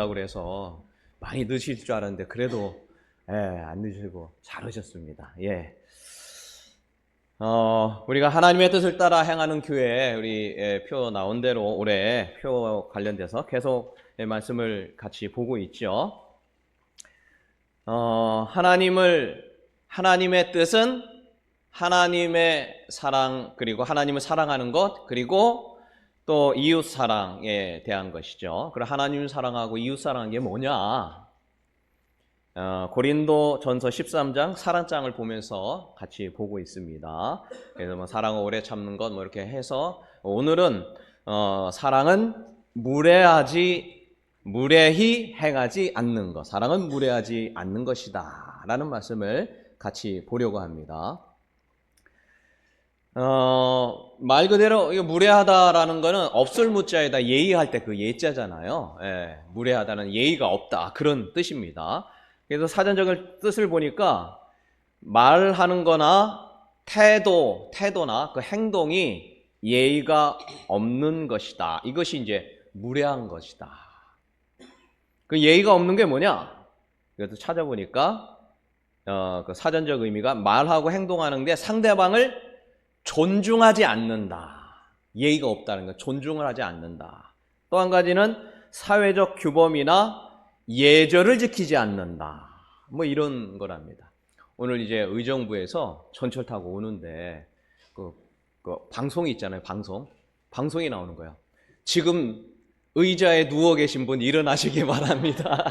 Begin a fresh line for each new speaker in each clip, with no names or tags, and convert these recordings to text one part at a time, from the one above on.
그래서 많이 늦으실 줄 알았는데 그래도 안 늦으시고 잘하셨습니다. 예. 우리가 하나님의 뜻을 따라 행하는 교회 우리 표 나온 대로 올해 표 관련돼서 계속 말씀을 같이 보고 있죠. 하나님의 뜻은 하나님의 사랑 그리고 하나님을 사랑하는 것 그리고 또 이웃 사랑에 대한 것이죠. 그럼 하나님을 사랑하고 이웃 사랑하는 게 뭐냐? 고린도 전서 13장 사랑장을 보면서 같이 보고 있습니다. 그래서 뭐 사랑을 오래 참는 것 뭐 이렇게 해서 오늘은 사랑은 무례히 행하지 않는 것. 사랑은 무례하지 않는 것이다 라는 말씀을 같이 보려고 합니다. 말 그대로 이거 무례하다라는 거는 없을 무자에다 예의할 때 그 예자잖아요. 무례하다는 예의가 없다 그런 뜻입니다. 그래서 사전적인 뜻을 보니까 말하는 거나 태도나 그 행동이 예의가 없는 것이다. 이것이 이제 무례한 것이다. 그 예의가 없는 게 뭐냐? 그래서 찾아보니까 그 사전적 의미가 말하고 행동하는데 상대방을 존중하지 않는다. 예의가 없다는 거, 존중을 하지 않는다. 또 한 가지는 사회적 규범이나 예절을 지키지 않는다. 뭐 이런 거랍니다. 오늘 이제 의정부에서 전철 타고 오는데 그 방송이 있잖아요. 방송이 나오는 거예요. 지금 의자에 누워 계신 분 일어나시기 바랍니다.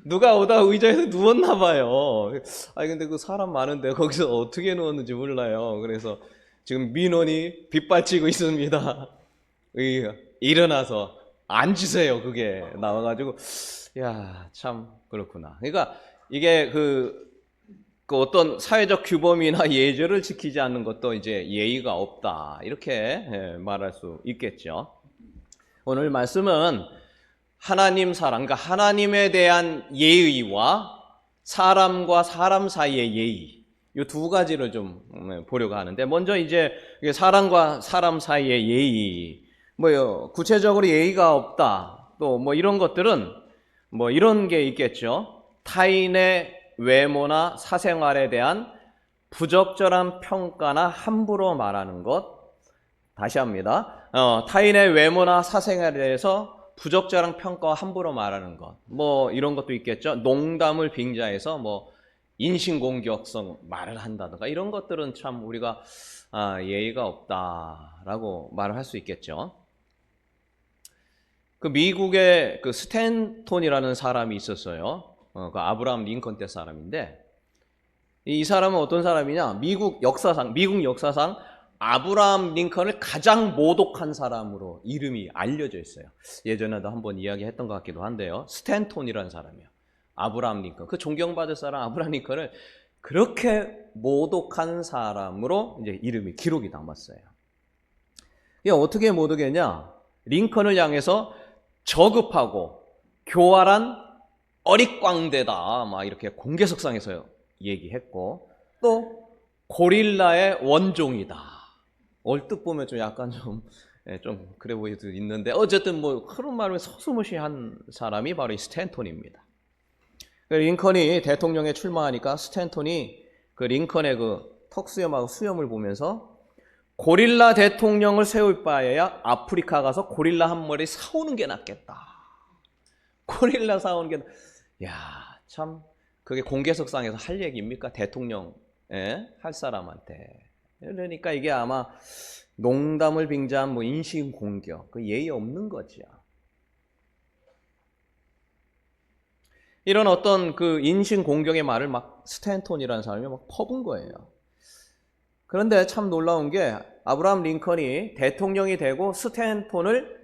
누가 오다 의자에서 누웠나 봐요. 아니 근데 그 사람 많은데 거기서 어떻게 누웠는지 몰라요. 그래서 지금 민원이 빗발치고 있습니다. 일어나서 앉으세요. 그게 나와가지고 야, 참 그렇구나. 그러니까 이게 그 어떤 사회적 규범이나 예절을 지키지 않는 것도 이제 예의가 없다 이렇게 말할 수 있겠죠. 오늘 말씀은 하나님 사랑, 그러니까 하나님에 대한 예의와 사람과 사람 사이의 예의, 이 두 가지를 좀 보려고 하는데, 먼저 이제 사람과 사람 사이의 예의, 뭐요, 구체적으로 예의가 없다, 또 뭐 이런 것들은 뭐 이런 게 있겠죠. 타인의 외모나 사생활에 대한 부적절한 평가나 함부로 말하는 것. 다시 합니다. 타인의 외모나 사생활에 대해서 부적절한 평가와 함부로 말하는 것, 뭐 이런 것도 있겠죠. 농담을 빙자해서 뭐 인신공격성 말을 한다든가 이런 것들은 참 우리가 예의가 없다라고 말을 할 수 있겠죠. 그 미국의 그 스탠톤이라는 사람이 있었어요. 그 아브라함 링컨 때 사람인데 이 사람은 어떤 사람이냐? 미국 역사상 아브라함 링컨을 가장 모독한 사람으로 이름이 알려져 있어요. 예전에도 한번 이야기했던 것 같기도 한데요. 스탠톤이라는 사람이에요. 아브라함 링컨. 그 존경받을 사람 아브라함 링컨을 그렇게 모독한 사람으로 이제 이름이 기록이 남았어요. 이게 어떻게 모독했냐? 링컨을 향해서 저급하고 교활한 어릿광대다. 막 이렇게 공개석상에서 얘기했고 또 고릴라의 원종이다. 얼뜻 보면 좀 약간 좀 그래 보일 수도 있는데 어쨌든 뭐 그런 말을 서슴없이한 사람이 바로 이 스탠톤입니다. 링컨이 대통령에 출마하니까 스탠톤이 그 링컨의 그 턱수염하고 수염을 보면서 고릴라 대통령을 세울 바에야 아프리카 가서 고릴라 한 마리 사오는 게 낫겠다. 고릴라 사오는 게 참 그게 공개석상에서 할 얘기입니까? 대통령 할 사람한테. 그러니까 이게 아마 농담을 빙자한 뭐 인신공격, 그 예의 없는 거죠. 이런 어떤 그 인신공격의 말을 막 스탠톤이라는 사람이 막 퍼본 거예요. 그런데 참 놀라운 게 아브라함 링컨이 대통령이 되고 스탠톤을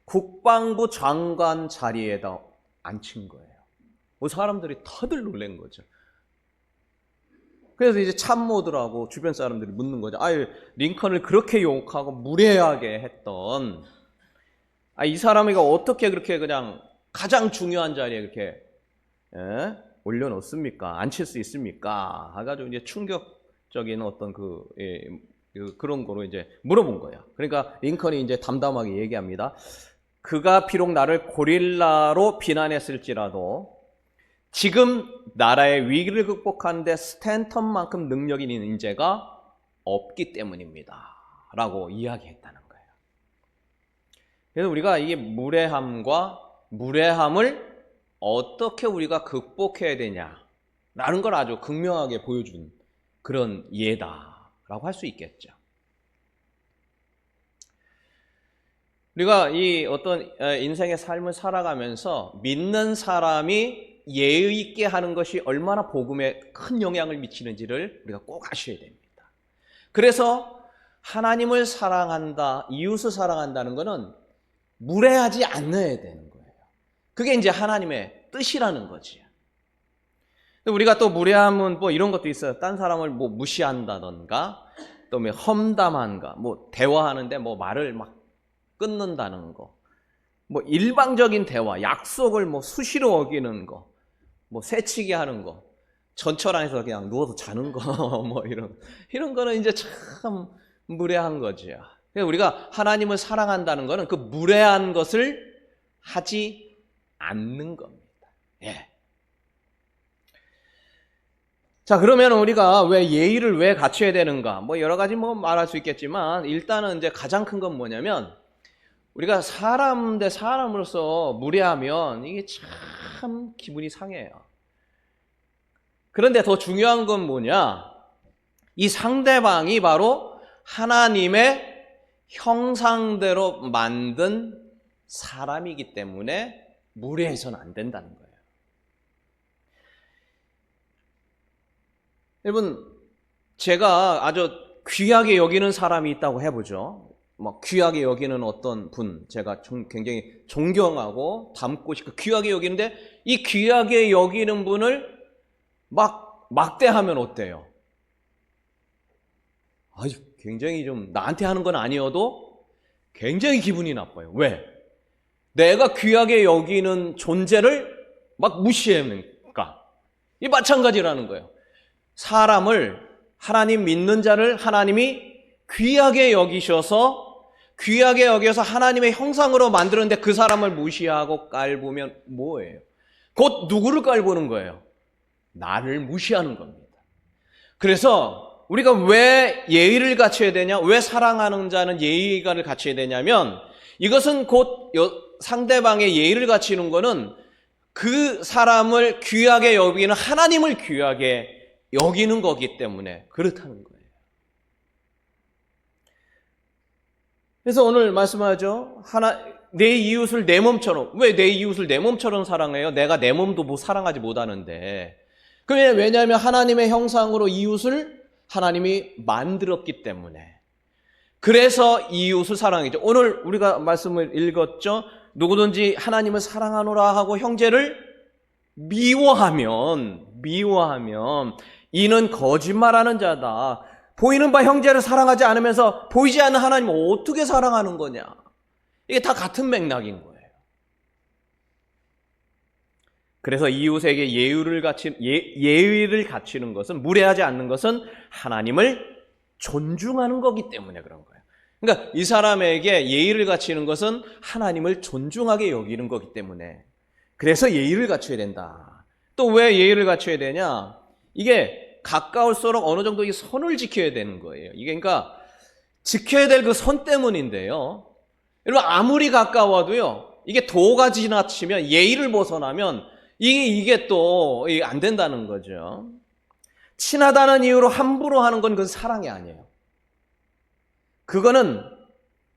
국방부 장관 자리에다 앉힌 거예요. 뭐 사람들이 다들 놀란 거죠. 그래서 이제 참모들하고 주변 사람들이 묻는 거죠. 링컨을 그렇게 욕하고 무례하게 했던 이 사람이 어떻게 그렇게 그냥 가장 중요한 자리에 이렇게 올려놓습니까? 앉힐 수 있습니까? 해가지고 이제 충격적인 어떤 그런 거로 이제 물어본 거예요. 그러니까 링컨이 이제 담담하게 얘기합니다. 그가 비록 나를 고릴라로 비난했을지라도 지금 나라의 위기를 극복하는데 스탠턴만큼 능력 있는 인재가 없기 때문입니다 라고 이야기했다는 거예요. 그래서 우리가 이게 무례함과 무례함을 어떻게 우리가 극복해야 되냐라는 걸 아주 극명하게 보여준 그런 예다라고 할 수 있겠죠. 우리가 이 어떤 인생의 삶을 살아가면서 믿는 사람이 예의 있게 하는 것이 얼마나 복음에 큰 영향을 미치는지를 우리가 꼭 아셔야 됩니다. 그래서 하나님을 사랑한다, 이웃을 사랑한다는 것은 무례하지 않아야 되는 거예요. 그게 이제 하나님의 뜻이라는 거지. 우리가 또 무례함은 뭐 이런 것도 있어요. 딴 사람을 뭐 무시한다던가, 또 뭐 험담한가, 뭐 대화하는데 뭐 말을 막 끊는다는 거, 뭐 일방적인 대화, 약속을 뭐 수시로 어기는 거, 뭐 새치기 하는 거, 전철 안에서 그냥 누워서 자는 거, 뭐 이런 거는 이제 참 무례한 거지요. 우리가 하나님을 사랑한다는 것은 그 무례한 것을 하지 않는 겁니다. 예. 자, 그러면 우리가 왜 예의를 왜 갖춰야 되는가? 뭐 여러 가지 뭐 말할 수 있겠지만 일단은 이제 가장 큰 건 뭐냐면 우리가 사람 대 사람으로서 무례하면 이게 참 기분이 상해요. 그런데 더 중요한 건 뭐냐? 이 상대방이 바로 하나님의 형상대로 만든 사람이기 때문에 무례해서는 안 된다는 거예요. 여러분, 제가 아주 귀하게 여기는 사람이 있다고 해보죠. 뭐 귀하게 여기는 어떤 분, 제가 굉장히 존경하고 닮고 싶고 귀하게 여기는데 이 귀하게 여기는 분을 막 막대하면 어때요? 아주 굉장히 좀 나한테 하는 건 아니어도 굉장히 기분이 나빠요. 왜? 내가 귀하게 여기는 존재를 막 무시하니까. 이 마찬가지라는 거예요. 사람을, 하나님 믿는 자를 하나님이 귀하게 여기셔서 귀하게 여겨서 하나님의 형상으로 만드는데 그 사람을 무시하고 깔보면 뭐예요? 곧 누구를 깔보는 거예요? 나를 무시하는 겁니다. 그래서 우리가 왜 예의를 갖춰야 되냐? 왜 사랑하는 자는 예의를 갖춰야 되냐면 이것은 곧 상대방의 예의를 갖추는 거는 그 사람을 귀하게 여기는 하나님을 귀하게 여기는 거기 때문에 그렇다는 거예요. 그래서 오늘 말씀하죠. 내 이웃을 내 몸처럼. 왜 내 이웃을 내 몸처럼 사랑해요? 내가 내 몸도 뭐 사랑하지 못하는데. 왜냐하면 하나님의 형상으로 이웃을 하나님이 만들었기 때문에. 그래서 이웃을 사랑하죠. 오늘 우리가 말씀을 읽었죠. 누구든지 하나님을 사랑하노라 하고 형제를 미워하면 이는 거짓말하는 자다. 보이는 바 형제를 사랑하지 않으면서 보이지 않는 하나님을 어떻게 사랑하는 거냐. 이게 다 같은 맥락인 거예요. 그래서 이웃에게 예의를 갖추는 것은, 무례하지 않는 것은 하나님을 존중하는 거기 때문에 그런 거예요. 그러니까 이 사람에게 예의를 갖추는 것은 하나님을 존중하게 여기는 거기 때문에 그래서 예의를 갖춰야 된다. 또 왜 예의를 갖춰야 되냐? 이게 가까울수록 어느 정도 이 선을 지켜야 되는 거예요. 이게 그러니까 지켜야 될 그 선 때문인데요. 여러분 아무리 가까워도요. 이게 도가 지나치면 예의를 벗어나면 이게 또 안 된다는 거죠. 친하다는 이유로 함부로 하는 건 그건 사랑이 아니에요. 그거는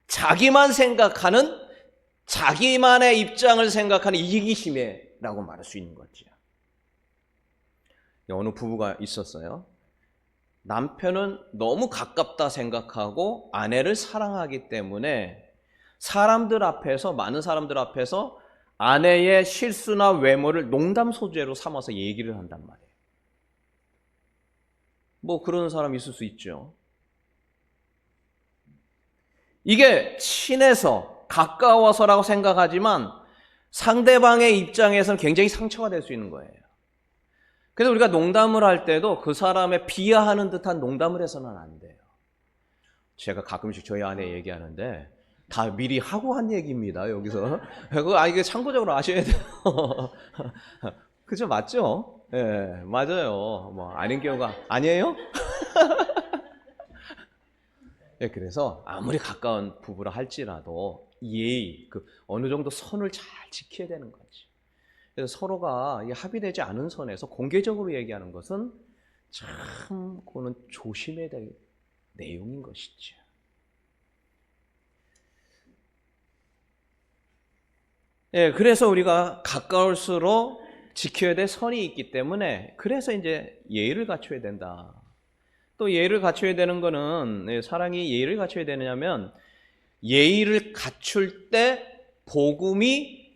자기만 생각하는 자기만의 입장을 생각하는 이기심이라고 말할 수 있는 거죠. 어느 부부가 있었어요. 남편은 너무 가깝다 생각하고 아내를 사랑하기 때문에 많은 사람들 앞에서 아내의 실수나 외모를 농담 소재로 삼아서 얘기를 한단 말이에요. 뭐 그런 사람 있을 수 있죠. 이게 친해서 가까워서라고 생각하지만 상대방의 입장에서는 굉장히 상처가 될 수 있는 거예요. 그래서 우리가 농담을 할 때도 그 사람의 비하하는 듯한 농담을 해서는 안 돼요. 제가 가끔씩 저희 아내 얘기하는데 다 미리 하고 한 얘기입니다, 여기서. 그거 이게 참고적으로 아셔야 돼요. 그죠? 맞죠? 예, 네, 맞아요. 뭐, 아닌 경우가 아니에요? 예, 네, 그래서 아무리 가까운 부부라 할지라도 예의, 어느 정도 선을 잘 지켜야 되는 거지. 그래서 서로가 합의되지 않은 선에서 공개적으로 얘기하는 것은 참, 그거는 조심해야 될 내용인 것이죠. 예, 그래서 우리가 가까울수록 지켜야 될 선이 있기 때문에 그래서 이제 예의를 갖춰야 된다. 또 예의를 갖춰야 되는 거는 사랑이 예의를 갖춰야 되느냐면 예의를 갖출 때 복음을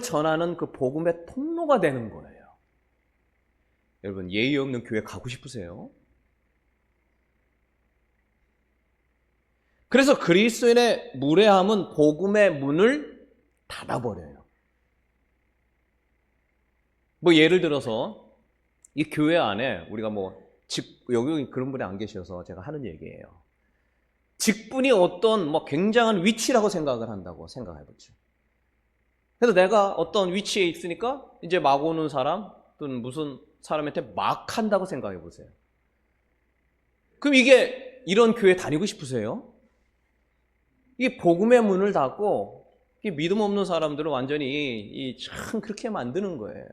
전하는 그 복음의 통로가 되는 거예요. 여러분 예의 없는 교회 가고 싶으세요? 그래서 그리스도인의 무례함은 복음의 문을 닫아버려요. 뭐 예를 들어서 이 교회 안에 우리가 여기 그런 분이 안 계셔서 제가 하는 얘기예요. 직분이 어떤 굉장한 위치라고 생각을 한다고 생각해보죠. 그래서 내가 어떤 위치에 있으니까 이제 막 오는 사람 또는 무슨 사람한테 막 한다고 생각해보세요. 그럼 이런 교회 다니고 싶으세요? 이게 복음의 문을 닫고 믿음 없는 사람들을 완전히 참 그렇게 만드는 거예요.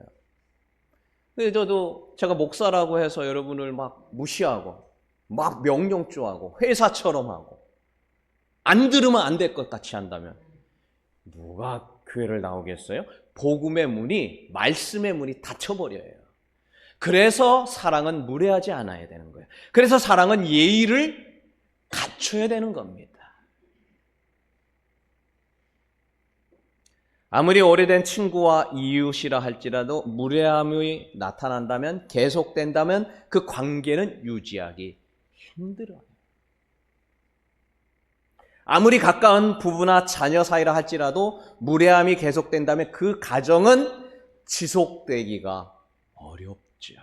저도 제가 목사라고 해서 여러분을 막 무시하고 막 명령조하고 회사처럼 하고 안 들으면 안 될 것 같이 한다면 누가 교회를 나오겠어요? 복음의 문이, 말씀의 문이 닫혀버려요. 그래서 사랑은 무례하지 않아야 되는 거예요. 그래서 사랑은 예의를 갖춰야 되는 겁니다. 아무리 오래된 친구와 이웃이라 할지라도 무례함이 나타난다면, 계속된다면 그 관계는 유지하기 힘들어요. 아무리 가까운 부부나 자녀 사이라 할지라도 무례함이 계속된다면 그 가정은 지속되기가 어렵죠.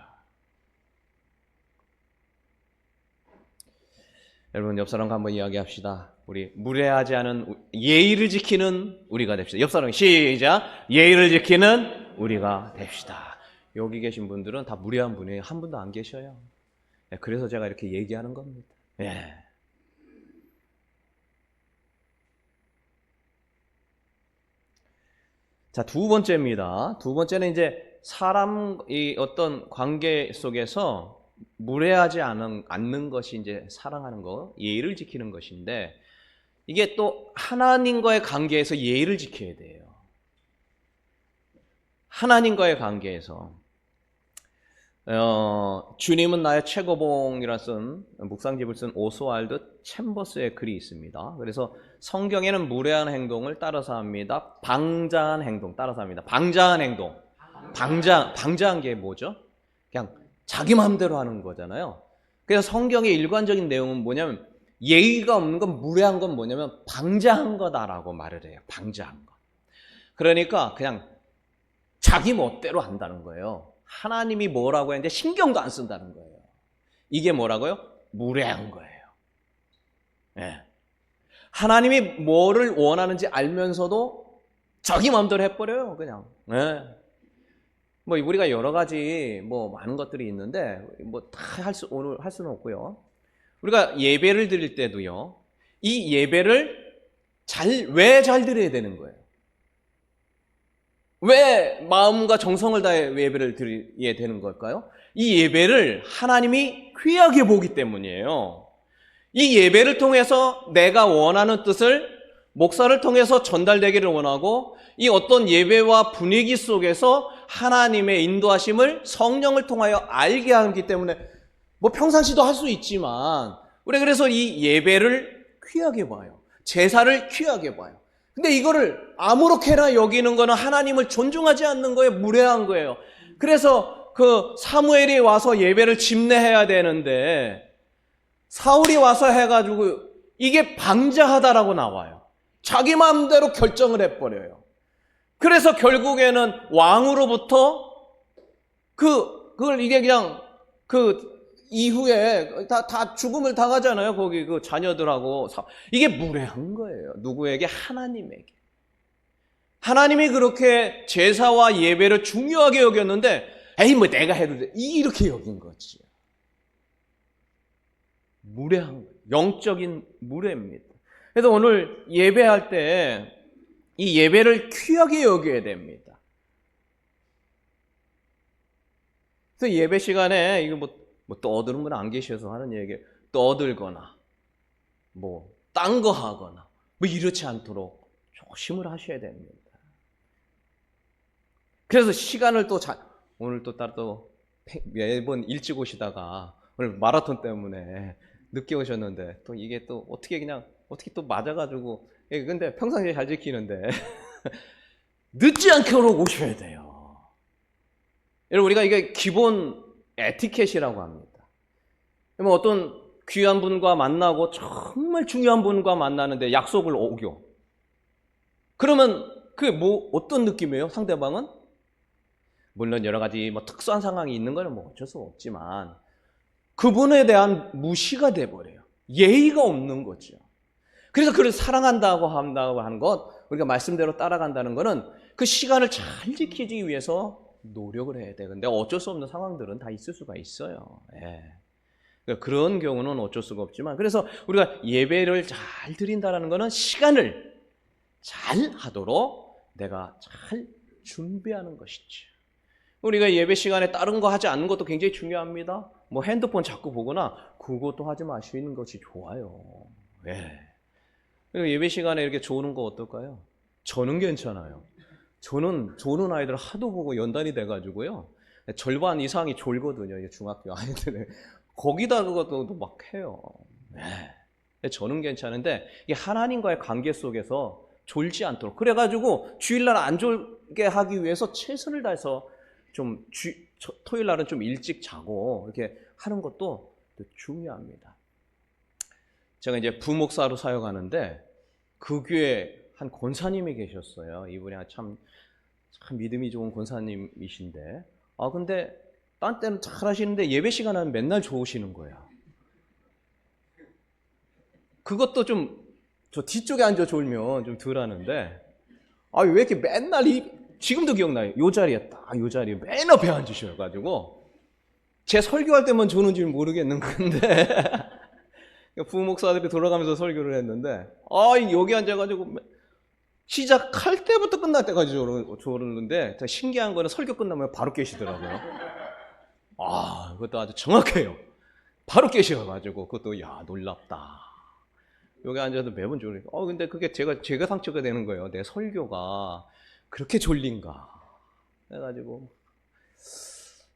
여러분 옆 사람과 한번 이야기합시다. 우리 무례하지 않은 예의를 지키는 우리가 됩시다. 옆 사람 시작. 예의를 지키는 우리가 됩시다. 여기 계신 분들은 다 무례한 분이 한 분도 안 계셔요. 그래서 제가 이렇게 얘기하는 겁니다. 예. 자, 두 번째입니다. 두 번째는 이제 사람이 어떤 관계 속에서 무례하지 않는 것이 이제 사랑하는 거, 예의를 지키는 것인데, 이게 또 하나님과의 관계에서 예의를 지켜야 돼요. 하나님과의 관계에서 주님은 나의 최고봉이라 쓴 묵상집을 쓴 오스왈드 챔버스의 글이 있습니다. 그래서 성경에는 무례한 행동을 따라서 합니다. 방자한 행동 따라서 합니다. 방자한 행동. 방자한 게 뭐죠? 그냥 자기 마음대로 하는 거잖아요. 그래서 성경의 일관적인 내용은 뭐냐면 예의가 없는 건, 무례한 건 뭐냐면 방자한 거다라고 말을 해요. 방자한 거. 그러니까 그냥 자기 멋대로 한다는 거예요. 하나님이 뭐라고 했는데 신경도 안 쓴다는 거예요. 이게 뭐라고요? 무례한 거예요. 네. 하나님이 뭐를 원하는지 알면서도 자기 마음대로 해버려요, 그냥. 네. 우리가 여러 가지 많은 것들이 있는데 다 오늘 할 수는 없고요. 우리가 예배를 드릴 때도요, 이 예배를 왜 잘 드려야 되는 거예요? 왜 마음과 정성을 다해 예배를 드려야 되는 걸까요? 이 예배를 하나님이 귀하게 보기 때문이에요. 이 예배를 통해서 내가 원하는 뜻을 목사를 통해서 전달되기를 원하고, 이 어떤 예배와 분위기 속에서 하나님의 인도하심을 성령을 통하여 알게 하기 때문에 평상시도 할 수 있지만 우리 그래서 이 예배를 귀하게 봐요. 제사를 귀하게 봐요. 근데 이거를 아무렇게나 여기는 거는 하나님을 존중하지 않는 거예요. 무례한 거예요. 그래서 사무엘이 와서 예배를 집례해야 되는데 사울이 와서 해가지고 이게 방자하다라고 나와요. 자기 마음대로 결정을 해버려요. 그래서 결국에는 왕으로부터 그걸 이게 그냥 이후에 다 죽음을 당하잖아요. 거기 그 자녀들하고. 이게 무례한 거예요. 누구에게? 하나님에게. 하나님이 그렇게 제사와 예배를 중요하게 여겼는데, 에이, 뭐 내가 해도 돼. 이렇게 여긴 거지. 무례한 거예요. 영적인 무례입니다. 그래서 오늘 예배할 때 이 예배를 귀하게 여겨야 됩니다. 그래서 예배 시간에 이거 뭐 떠드는 분 안 계셔서 하는 얘기, 떠들거나 딴 거 하거나 이렇지 않도록 조심을 하셔야 됩니다. 그래서 시간을 오늘 또 매번 일찍 오시다가 오늘 마라톤 때문에 늦게 오셨는데 또 이게 또 어떻게 또 맞아가지고, 근데 평상시에 잘 지키는데 늦지 않게 오셔야 돼요. 여러분, 우리가 이게 기본 에티켓이라고 합니다. 어떤 귀한 분과 만나고 정말 중요한 분과 만나는데 약속을 어겨. 그러면 그게 어떤 느낌이에요? 상대방은? 물론 여러 가지 특수한 상황이 있는 거는 어쩔 수 없지만 그분에 대한 무시가 돼버려요. 예의가 없는 거죠. 그래서 그를 사랑한다고 하는 것, 우리가 말씀대로 따라간다는 것은 그 시간을 잘 지키기 위해서 노력을 해야 돼. 근데 어쩔 수 없는 상황들은 다 있을 수가 있어요. 그런 경우는 어쩔 수가 없지만, 그래서 우리가 예배를 잘 드린다는 것은 시간을 잘 하도록 내가 잘 준비하는 것이죠. 우리가 예배 시간에 다른 거 하지 않는 것도 굉장히 중요합니다. 핸드폰 자꾸 보거나 그것도 하지 마시는 것이 좋아요. 그리고 예배 시간에 이렇게 조는 거 어떨까요? 저는 괜찮아요. 저는 조는 아이들 하도 보고 연단이 돼가지고요. 절반 이상이 졸거든요. 중학교 아이들은. 거기다 그것도 막 해요. 저는 괜찮은데 이게 하나님과의 관계 속에서 졸지 않도록. 그래가지고 주일날 안 졸게 하기 위해서 최선을 다해서 토요일날은 좀 일찍 자고 이렇게 하는 것도 중요합니다. 제가 이제 부목사로 사역하는데 그 교회에 한 권사님이 계셨어요. 이분이 참 믿음이 좋은 권사님이신데, 근데 딴 때는 잘 하시는데 예배 시간은 맨날 좋으시는 거야. 그것도 저 뒤쪽에 앉아 졸면 좀 덜 하는데, 왜 이렇게 맨날 지금도 기억나요. 요 자리에 요 자리에 맨 앞에 앉으셔가지고 제 설교할 때만 조는지 모르겠는 건데 부목사들이 돌아가면서 설교를 했는데 여기 앉아가지고 시작할 때부터 끝날 때까지 조르는데 신기한 거는 설교 끝나면 바로 깨시더라고요. 그것도 아주 정확해요. 바로 깨셔가지고 그것도 놀랍다. 여기 앉아도 매번 졸려. 근데 그게 제가 상처가 되는 거예요. 내 설교가 그렇게 졸린가. 그래가지고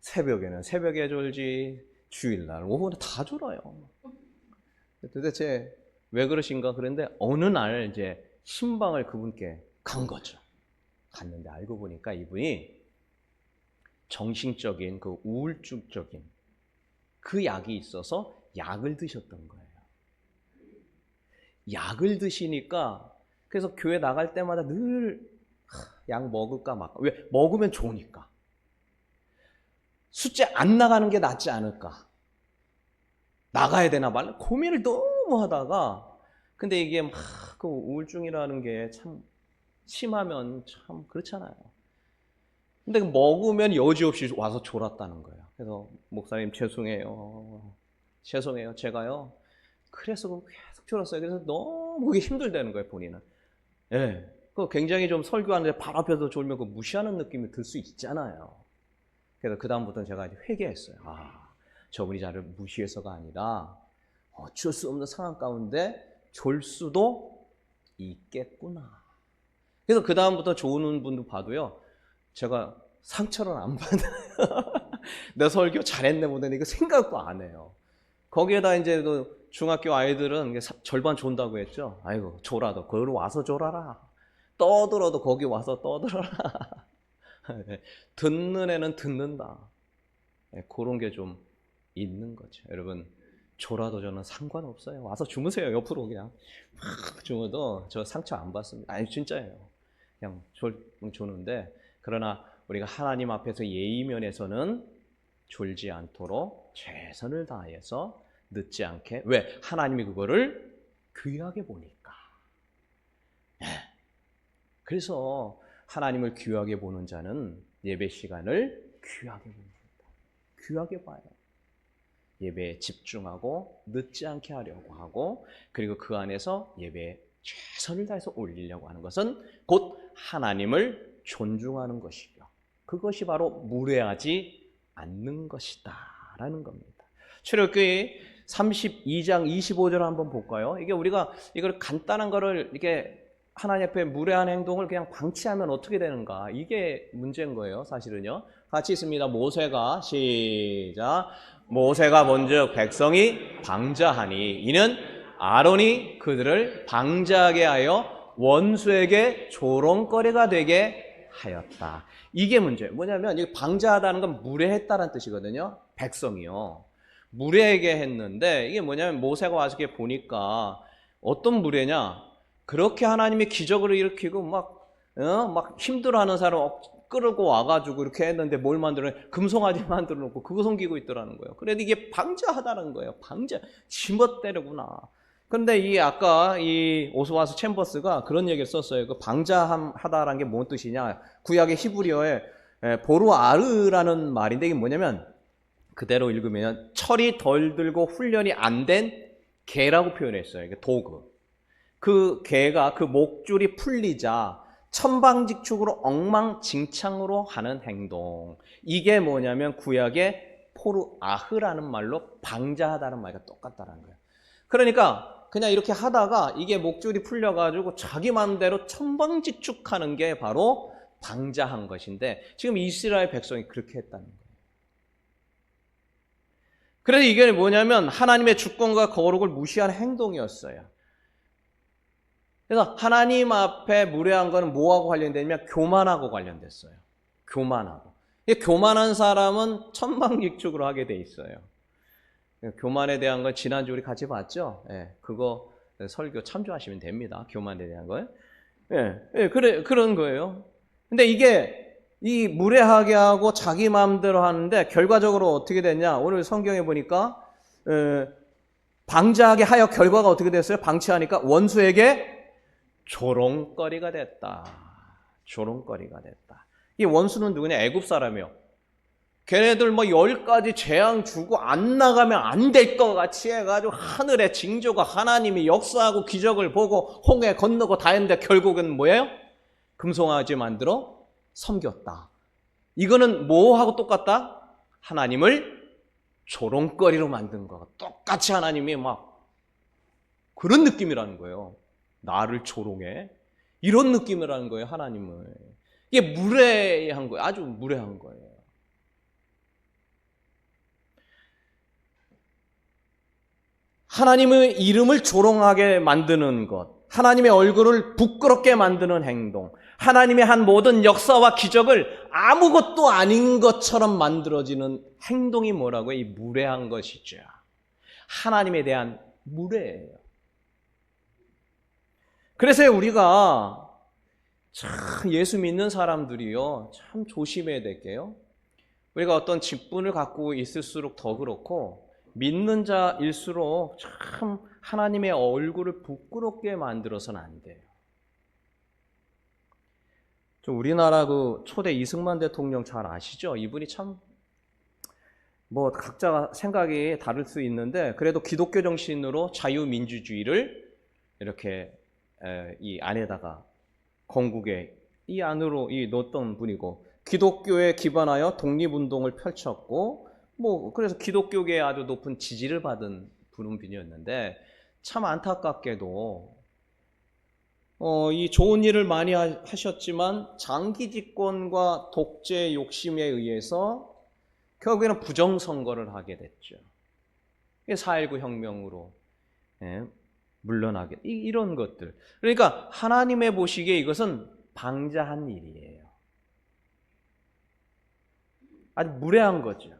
새벽에 졸지, 주일날 오후는 다 졸아요. 도대체 왜 그러신가 그런데 어느 날 이제 신방을 그분께 간 거죠. 갔는데 알고 보니까 이분이 정신적인 그 우울증적인 그 약이 있어서 약을 드셨던 거예요. 약을 드시니까 그래서 교회 나갈 때마다 늘 약 먹을까 왜 먹으면 좋으니까 숫자 안 나가는 게 낫지 않을까, 나가야 되나 말라 고민을 너무 하다가, 근데 이게 그 우울증이라는 게 참 심하면 참 그렇잖아요. 근데 먹으면 여지없이 와서 졸았다는 거예요. 그래서 목사님 죄송해요 제가요 그래서 계속 졸았어요. 그래서 너무 그게 힘들다는 거예요, 본인은. 그 굉장히 좀 설교하는데 바로 앞에서 졸면 그 무시하는 느낌이 들 수 있잖아요. 그래서 그 다음부터는 제가 이제 회개했어요. 저분이 저를 무시해서가 아니라 어쩔 수 없는 상황 가운데 졸 수도 있겠구나. 그래서 그 다음부터 조는 분도 봐도요, 제가 상처를 안 받아요. 내 설교 잘했네 못했네 이거 생각도 안 해요. 거기에다 이제 중학교 아이들은 절반 존다고 했죠. 아이고 졸아도 거기로 와서 졸아라. 떠들어도 거기 와서 떠들어라. 듣는 애는 듣는다. 그런 게 좀 있는 거죠. 여러분, 졸아도 저는 상관없어요. 와서 주무세요. 옆으로 그냥 막 주무도 저 상처 안 받습니다. 아니 진짜예요. 그냥 조는데, 그러나 우리가 하나님 앞에서 예의 면에서는 졸지 않도록 최선을 다해서 늦지 않게. 왜? 하나님이 그거를 귀하게 보니까. 그래서 하나님을 귀하게 보는 자는 예배 시간을 귀하게 봅니다. 귀하게 봐요. 예배에 집중하고 늦지 않게 하려고 하고, 그리고 그 안에서 예배에 최선을 다해서 올리려고 하는 것은 곧 하나님을 존중하는 것이며, 그것이 바로 무례하지 않는 것이다 라는 겁니다. 출애굽기 32장 25절 한번 볼까요? 이게 우리가 이걸 간단한 거를 이렇게 하나님 앞에 무례한 행동을 그냥 방치하면 어떻게 되는가, 이게 문제인 거예요. 사실은요. 같이 있습니다. 모세가 시작. 모세가 본즉 백성이 방자하니 이는 아론이 그들을 방자하게 하여 원수에게 조롱거리가 되게 하였다. 이게 문제예요. 뭐냐면 이 방자하다는 건 무례했다는 뜻이거든요. 백성이요. 무례하게 했는데, 이게 뭐냐면 모세가 와서 이렇게 보니까 어떤 무례냐? 그렇게 하나님이 기적을 일으키고 막 힘들어하는 사람 끌고 와가지고 이렇게 했는데 뭘 만들어? 금송아지 만들어 놓고 그거 섬기고 있더라는 거예요. 그래도 이게 방자하다는 거예요. 방자, 지멋대로구나. 그런데 아까 이 오스와스 챔버스가 그런 얘기를 썼어요. 그 방자하다라는 게 뭔 뜻이냐? 구약의 히브리어에 보루아르라는 말인데, 이게 뭐냐면 그대로 읽으면 철이 덜 들고 훈련이 안 된 개라고 표현했어요. 이게 도구. 그 개가 그 목줄이 풀리자 천방지축으로 엉망진창으로 하는 행동, 이게 뭐냐면 구약의 포르아흐라는 말로 방자하다는 말과 똑같다는 거예요. 그러니까 그냥 이렇게 하다가 이게 목줄이 풀려가지고 자기 마음대로 천방지축하는 게 바로 방자한 것인데, 지금 이스라엘 백성이 그렇게 했다는 거예요. 그래서 이게 뭐냐면 하나님의 주권과 거룩을 무시하는 행동이었어요. 그래서 하나님 앞에 무례한 거는 뭐하고 관련되냐면 교만하고 관련됐어요. 교만하고. 교만한 사람은 천방지축으로 하게 돼 있어요. 교만에 대한 건 지난주 우리 같이 봤죠? 그거 설교 참조하시면 됩니다. 교만에 대한 거요. 그런 거예요. 근데 이게 이 무례하게 하고 자기 마음대로 하는데 결과적으로 어떻게 됐냐? 오늘 성경에 보니까 방자하게 하여 결과가 어떻게 됐어요? 방치하니까 원수에게 조롱거리가 됐다. 조롱거리가 됐다. 이 원수는 누구냐? 애굽 사람이요. 걔네들 10가지 재앙 주고 안 나가면 안 될 것 같이 해가지고 하늘의 징조가 하나님이 역사하고 기적을 보고 홍해 건너고 다 했는데 결국은 뭐예요? 금송아지 만들어 섬겼다. 이거는 뭐하고 똑같다? 하나님을 조롱거리로 만든 거가 똑같이 하나님이 막 그런 느낌이라는 거예요. 나를 조롱해? 이런 느낌이라는 거예요, 하나님을. 이게 무례한 거예요. 아주 무례한 거예요. 하나님의 이름을 조롱하게 만드는 것, 하나님의 얼굴을 부끄럽게 만드는 행동, 하나님의 한 모든 역사와 기적을 아무것도 아닌 것처럼 만들어지는 행동이 뭐라고요? 이 무례한 것이죠. 하나님에 대한 무례예요. 그래서 우리가 참 예수 믿는 사람들이요, 참 조심해야 될게요. 우리가 어떤 직분을 갖고 있을수록 더 그렇고, 믿는 자일수록 참 하나님의 얼굴을 부끄럽게 만들어서는 안 돼요. 우리나라 그 초대 이승만 대통령 잘 아시죠? 이분이 참 각자 생각이 다를 수 있는데, 그래도 기독교 정신으로 자유민주주의를 이렇게 이 안에다가 건국에 이 안으로 넣었던 분이고, 기독교에 기반하여 독립운동을 펼쳤고, 그래서 기독교계에 아주 높은 지지를 받은 분이었는데, 참 안타깝게도 이 좋은 일을 많이 하셨지만 장기 집권과 독재 욕심에 의해서 결국에는 부정선거를 하게 됐죠. 4.19 혁명으로 물러나게, 이런 것들. 그러니까 하나님의 보시기에 이것은 방자한 일이에요. 아주 무례한 거죠.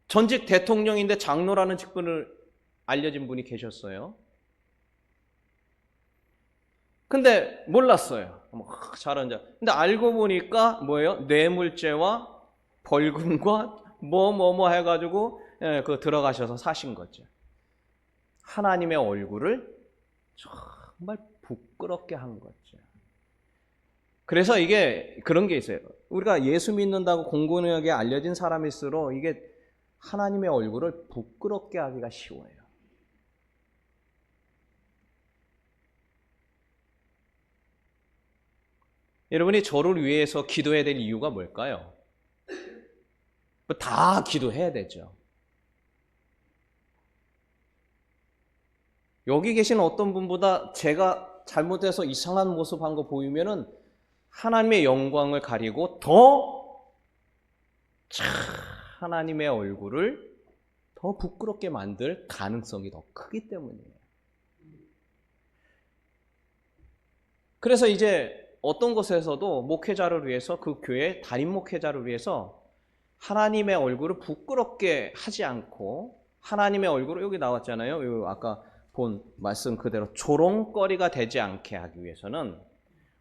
전직 대통령인데 장로라는 직분을 알려진 분이 계셨어요. 근데 몰랐어요. 잘하는 자. 근데 알고 보니까 뭐예요? 뇌물죄와 벌금과 뭐 해가지고 그 들어가셔서 사신 거죠. 하나님의 얼굴을 정말 부끄럽게 한 거죠. 그래서 이게 그런 게 있어요. 우리가 예수 믿는다고 공공연하게 알려진 사람일수록 이게 하나님의 얼굴을 부끄럽게 하기가 쉬워요. 여러분이 저를 위해서 기도해야 될 이유가 뭘까요? 다 기도해야 되죠. 여기 계신 어떤 분보다 제가 잘못해서 이상한 모습 한 거 보이면은 하나님의 영광을 가리고 더 하나님의 얼굴을 더 부끄럽게 만들 가능성이 더 크기 때문이에요. 그래서 이제 어떤 곳에서도 목회자를 위해서 그 교회 담임 목회자를 위해서 하나님의 얼굴을 부끄럽게 하지 않고 하나님의 얼굴을 여기 나왔잖아요. 여기 아까 본 말씀 그대로 조롱거리가 되지 않게 하기 위해서는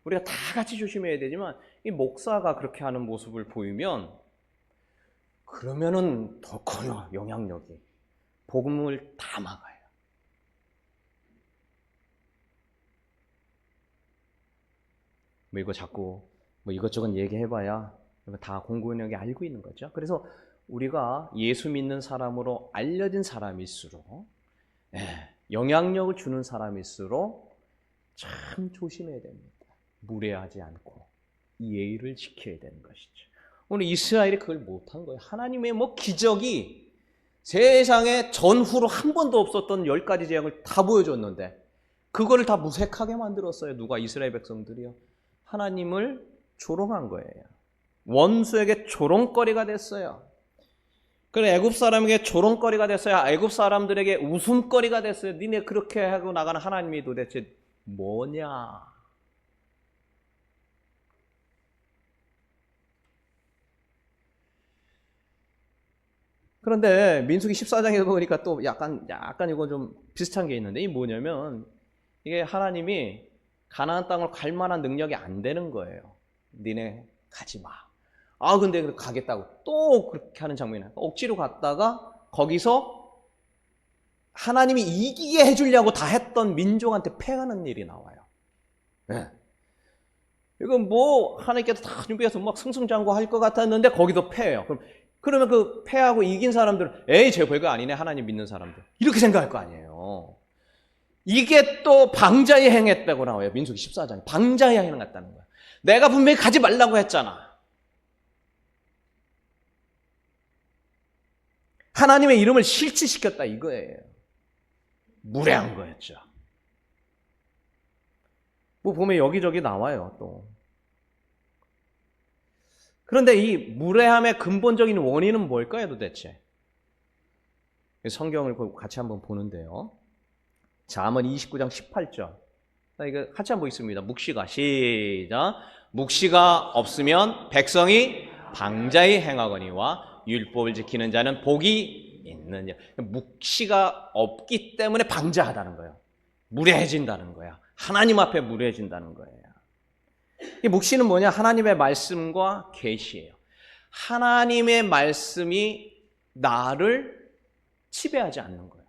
우리가 다 같이 조심해야 되지만 이 목사가 그렇게 하는 모습을 보이면 그러면은 더 커요. 영향력이. 복음을 다 막아요. 뭐 이거 자꾸 뭐 이것저것 얘기해봐야 다 공공연하게 알고 있는 거죠. 그래서 우리가 예수 믿는 사람으로 알려진 사람일수록 영향력을 주는 사람일수록 참 조심해야 됩니다. 무례하지 않고 예의를 지켜야 되는 것이죠. 오늘 이스라엘이 그걸 못한 거예요. 하나님의 뭐 기적이 세상에 전후로 한 번도 없었던 10가지 재앙을 다 보여줬는데 그거를 다 무색하게 만들었어요. 누가? 이스라엘 백성들이요. 하나님을 조롱한 거예요. 원수에게 조롱거리가 됐어요. 그래 애굽 사람에게 조롱거리가 됐어요. 애굽 사람들에게 웃음거리가 됐어요. 니네 그렇게 하고 나가는 하나님이 도대체 뭐냐? 그런데 민수기 14장에 보니까 또 약간 이거 좀 비슷한 게 있는데, 이 뭐냐면 이게 하나님이 가나안 땅을 갈 만한 능력이 안 되는 거예요. 니네 가지 마. 근데 가겠다고 또 그렇게 하는 장면이 나요. 억지로 갔다가 거기서 하나님이 이기게 해주려고 다 했던 민족한테 패하는 일이 나와요. 네. 이건 뭐 하나님께서 다 준비해서 막 승승장구할 것 같았는데 거기도 패해요. 그러면 그 패하고 이긴 사람들은 에이 쟤 별거 아니네, 하나님 믿는 사람들, 이렇게 생각할 거 아니에요. 이게 또 방자에 행했다고 나와요. 민수기 14장에 방자에 행했다는 거야. 내가 분명히 가지 말라고 했잖아. 하나님의 이름을 실추시켰다 이거예요. 무례한 거였죠. 뭐 보면 여기저기 나와요 또. 그런데 이 무례함의 근본적인 원인은 뭘까요 도대체? 성경을 같이 한번 보는데요. 잠언 29장 18절. 이거 같이 한번 있습니다. 묵시가 시작. 묵시가 없으면 백성이 방자히 행하거니와 율법을 지키는 자는 복이 있느냐. 묵시가 없기 때문에 방자하다는 거예요. 무례해진다는 거야. 하나님 앞에 무례해진다는 거예요. 이 묵시는 뭐냐? 하나님의 말씀과 계시예요. 하나님의 말씀이 나를 지배하지 않는 거예요.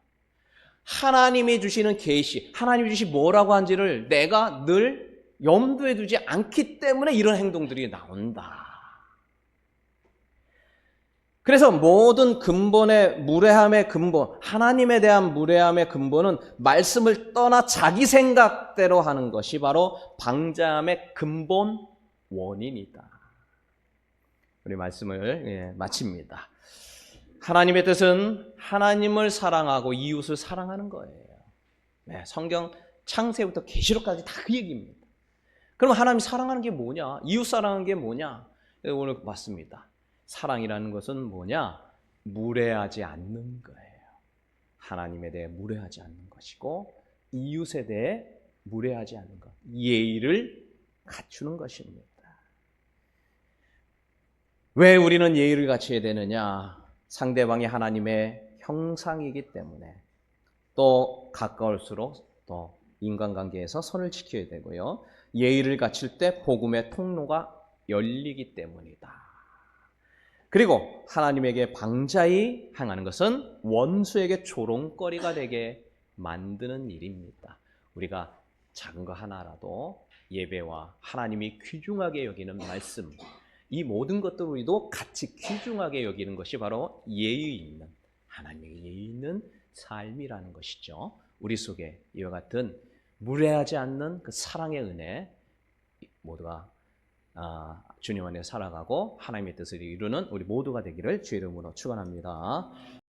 하나님이 주시는 계시, 하나님이 주시 뭐라고 한지를 내가 늘 염두에 두지 않기 때문에 이런 행동들이 나온다. 그래서 모든 근본의 무례함의 근본, 하나님에 대한 무례함의 근본은 말씀을 떠나 자기 생각대로 하는 것이 바로 방자함의 근본 원인이다. 우리 말씀을 마칩니다. 하나님의 뜻은 하나님을 사랑하고 이웃을 사랑하는 거예요. 성경 창세부터 계시록까지 다 그 얘기입니다. 그럼 하나님 사랑하는 게 뭐냐? 이웃 사랑하는 게 뭐냐? 오늘 봤습니다. 사랑이라는 것은 뭐냐? 무례하지 않는 거예요. 하나님에 대해 무례하지 않는 것이고 이웃에 대해 무례하지 않는 것, 예의를 갖추는 것입니다. 왜 우리는 예의를 갖춰야 되느냐? 상대방이 하나님의 형상이기 때문에, 또 가까울수록 또 인간관계에서 선을 지켜야 되고요. 예의를 갖출 때 복음의 통로가 열리기 때문이다. 그리고 하나님에게 방자히 행하는 것은 원수에게 조롱거리가 되게 만드는 일입니다. 우리가 작은 거 하나라도 예배와 하나님이 귀중하게 여기는 말씀, 이 모든 것들을 우리도 같이 귀중하게 여기는 것이 바로 예의 있는, 하나님에게 예의 있는 삶이라는 것이죠. 우리 속에 이와 같은 무례하지 않는 그 사랑의 은혜 모두가 주님 안에 살아가고 하나님의 뜻을 이루는 우리 모두가 되기를 주의 이름으로 축원합니다.